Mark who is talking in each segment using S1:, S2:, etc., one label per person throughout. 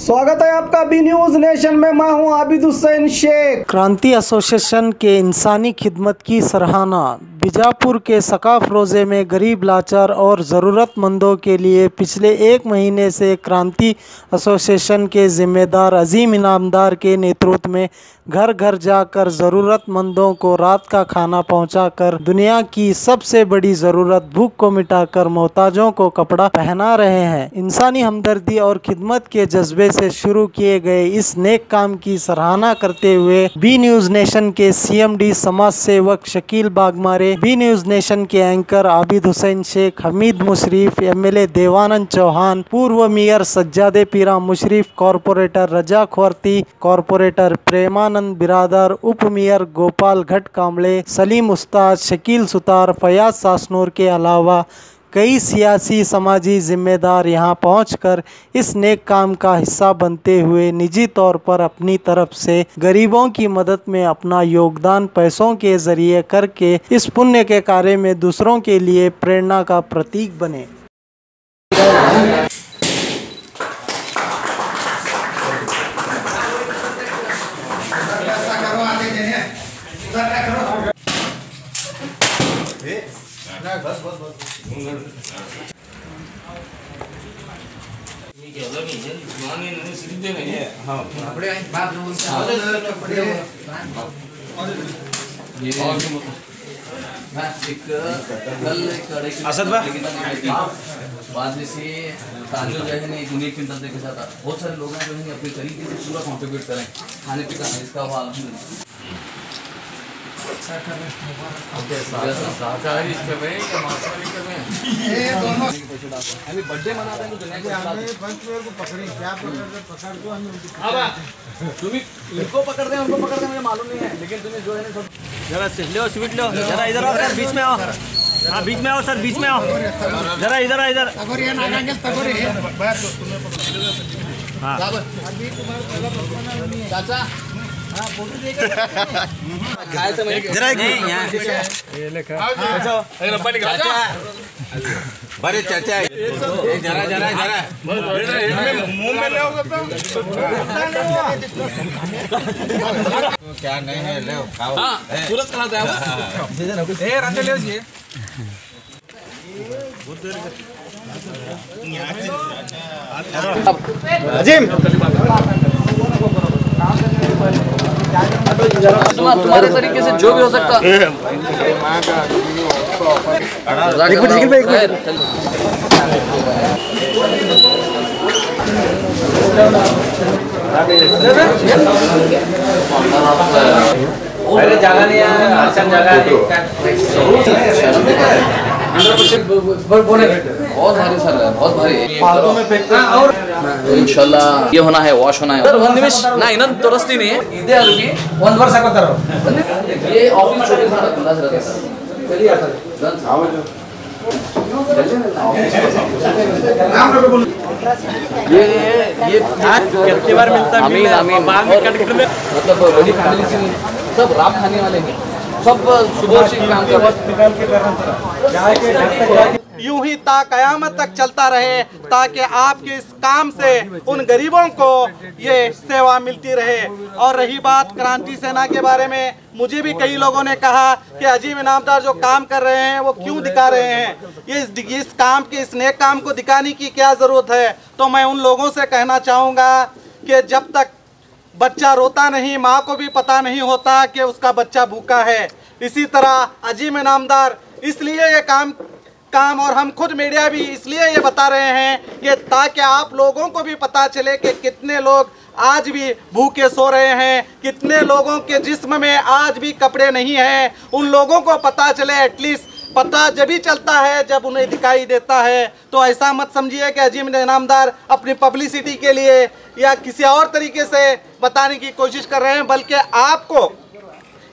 S1: स्वागत है आपका बी न्यूज नेशन में। मैं हूं आबिद हुसैन शेख।
S2: क्रांति एसोसिएशन के इंसानी खिदमत की सराहना। बीजापुर के सकाफ रोज़े में गरीब लाचार और ज़रूरतमंदों के लिए पिछले 1 महीने से क्रांति एसोसिएशन के जिम्मेदार अजीम इनामदार के नेतृत्व में घर घर जाकर ज़रूरतमंदों को रात का खाना पहुंचाकर दुनिया की सबसे बड़ी ज़रूरत भूख को मिटाकर मोहताजों को कपड़ा पहना रहे हैं। इंसानी हमदर्दी और खिदमत के जज्बे से शुरू किए गए इस नेक काम की सराहना करते हुए बी न्यूज़ नेशन के CMD समाज सेवक Shakeel Bagmare, B news nation के एंकर आबिद हुसैन शेख, हमीद मुशरीफ, MLA देवानंद चौहान, पूर्व mayor Sajjade Pira Mushrif, corporator Raza Khorti, corporator Premanand Biradar, उप मेयर गोपाल घट कामले, सलीम उस्ताद, शकील सुतार, फयाज सासनूर के अलावा कई सियासी समाजी जिम्मेदार यहां पहुंचकर इस नेक काम का हिस्सा बनते हुए निजी तौर पर अपनी तरफ से गरीबों की मदद में अपना योगदान पैसों के जरिए करके इस पुण्य के कार्य में दूसरों के लिए प्रेरणा का प्रतीक बने।
S3: बाद में से ताजो जो है ना 1 क्विंटल के साथ बहुत सारे लोग हैं जो है अपने तरीके से पूरा कंट्रीब्यूट करें खाने पीने का इसका हुआ बर्थडे मनाते हैं तो दुनिया तुम्हें इनको पकड़ रहे हैं उनको पकड़ रहे हैं मुझे मालूम नहीं है, लेकिन तुम्हें जो है ना जरा लो स्वीट लो, जरा इधर आओ सर, बीच में आओ। हाँ बीच में आओ सर, बीच में आओ, जरा इधर आओ, इधर। हाँ चाचा
S4: बड़े चाचा जरा जरा जरा मुंह में ले क्या नहीं है ले खाओ।
S3: सूरत कहाँ से
S1: अजीम
S3: तुम्हारे तरीके से जो भी हो सकता
S4: अरे जगह नहीं है, आसान जगह
S3: बहुत भारी सर, बहुत भारी। और इंशाल्लाह ये होना है, वॉश होना है सर। 1 निमिष ना इन तोरस्ती नहीं है इधे आलुकी 1 वर्ष आको ये ऑफिस छोटे सा खुला रहता है। चलिए सर ये कितनी बार मिलता है? आमीन मतलब बड़ी फैमिली से सब राम खाने वाले हैं, सब सुबह से काम कर
S1: यूं ही ता कयामत तक चलता रहे ताकि आपके इस काम से उन गरीबों को ये सेवा मिलती रहे। और रही बात क्रांति सेना के बारे में, मुझे भी कई लोगों ने कहा कि अजीम इनामदार जो काम कर रहे हैं वो क्यों दिखा रहे हैं, ये इस काम के इस नेक काम को दिखाने की क्या ज़रूरत है। तो मैं उन लोगों से कहना चाहूँगा कि जब तक बच्चा रोता नहीं, माँ को भी पता नहीं होता कि उसका बच्चा भूखा है। इसी तरह अजीम इनामदार इसलिए ये काम और हम खुद मीडिया भी इसलिए ये बता रहे हैं कि ताकि आप लोगों को भी पता चले कि कितने लोग आज भी भूखे सो रहे हैं, कितने लोगों के जिस्म में आज भी कपड़े नहीं हैं। उन लोगों को पता चले, एटलीस्ट पता जब ही चलता है जब उन्हें दिखाई देता है। तो ऐसा मत समझिए कि अजीम इनामदार अपनी पब्लिसिटी के लिए या किसी और तरीके से बताने की कोशिश कर रहे हैं, बल्कि आपको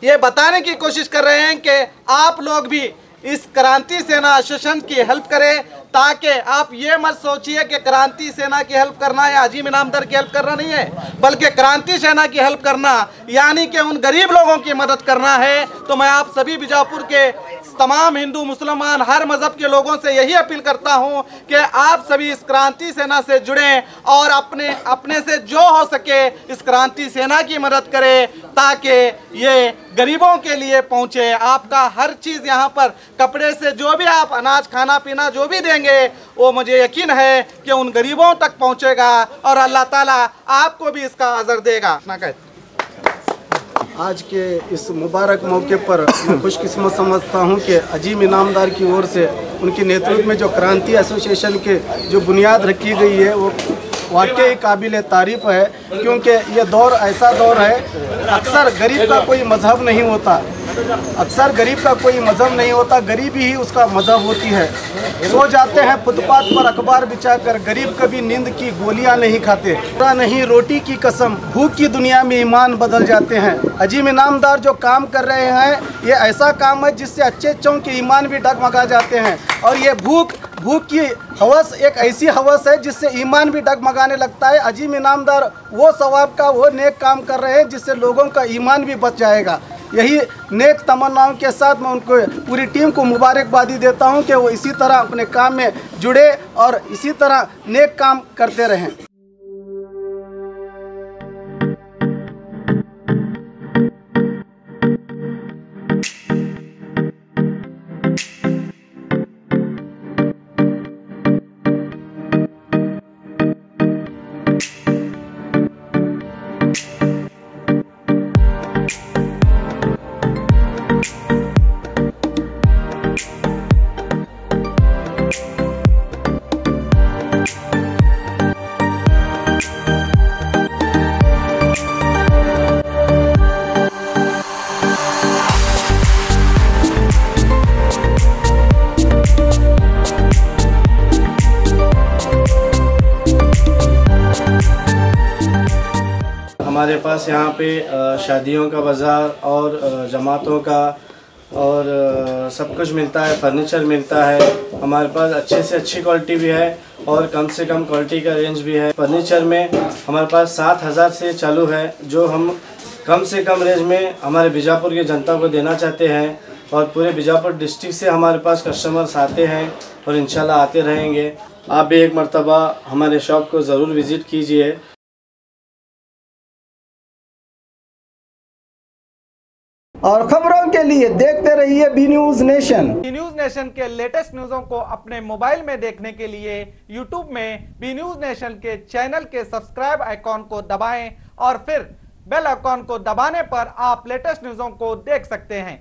S1: ये बताने की कोशिश कर रहे हैं कि आप लोग भी इस क्रांति सेना एसोसिएशन की हेल्प करें ताकि आप ये मत सोचिए कि क्रांति सेना की हेल्प करना या अजीम इनामदार की हेल्प करना नहीं है, बल्कि क्रांति सेना की हेल्प करना यानी कि उन गरीब लोगों की मदद करना है। तो मैं आप सभी बीजापुर के तमाम हिंदू मुसलमान हर मजहब के लोगों से यही अपील करता हूं कि आप सभी इस क्रांति सेना से जुड़ें और अपने से जो हो सके इस क्रांति सेना की मदद करें ताकि ये गरीबों के लिए पहुंचे। आपका हर चीज़ यहाँ पर कपड़े से जो भी आप अनाज खाना पीना जो भी देंगे वो मुझे यकीन है कि उन गरीबों तक पहुंचेगा और अल्लाह ताला आपको भी इसका अजर देगा। ना कहते
S5: आज के इस मुबारक मौके पर मैं खुशकिस्मत समझता हूं कि अजीम इनामदार की ओर से उनके नेतृत्व में जो क्रांति एसोसिएशन के जो बुनियाद रखी गई है वो वाकई काबिल तारीफ़ है, क्योंकि ये दौर ऐसा दौर है, अक्सर गरीब का कोई मज़हब नहीं होता, अक्सर गरीब का कोई मज़हब नहीं होता, गरीबी ही उसका मज़हब होती है। सो जाते हैं फुटपाथ पर अखबार बिछाकर, गरीब कभी नींद की गोलियां नहीं खाते, नहीं रोटी की कसम, भूख की दुनिया में ईमान बदल जाते हैं। अजीम इनामदार जो काम कर रहे हैं ये ऐसा काम है जिससे अच्छे अच्छों के ईमान भी डगमगा जाते हैं, और ये भूख की हवस एक ऐसी हवस है जिससे ईमान भी डगमगाने लगता है। अजीम इनामदार वो सवाब का वो नेक काम कर रहे हैं जिससे लोगों का ईमान भी बच जाएगा। यही नेक तमन्नाओं के साथ मैं उनको पूरी टीम को मुबारकबादी देता हूं कि वो इसी तरह अपने काम में जुड़े और इसी तरह नेक काम करते रहें। हमारे पास यहाँ पे शादियों का बाज़ार और जमातों का और सब कुछ मिलता है, फर्नीचर मिलता है। हमारे पास अच्छे से अच्छी क्वालिटी भी है और कम से कम क्वालिटी का रेंज भी है। फर्नीचर में हमारे पास 7,000 से चालू है, जो हम कम से कम रेंज में हमारे बीजापुर की जनता को देना चाहते हैं, और पूरे बीजापुर डिस्ट्रिक्ट से हमारे पास कस्टमर्स आते हैं और इंशाल्लाह आते रहेंगे। आप भी एक मर्तबा हमारे शॉप को ज़रूर विज़िट कीजिए। और खबरों के लिए देखते रहिए B news nation.
S1: B news nation के लेटेस्ट न्यूज़ों को अपने मोबाइल में देखने के लिए यूट्यूब में बी न्यूज़ नेशन के चैनल के सब्सक्राइब आइकॉन को दबाएं और फिर बेल आइकॉन को दबाने पर आप लेटेस्ट न्यूज़ों को देख सकते हैं।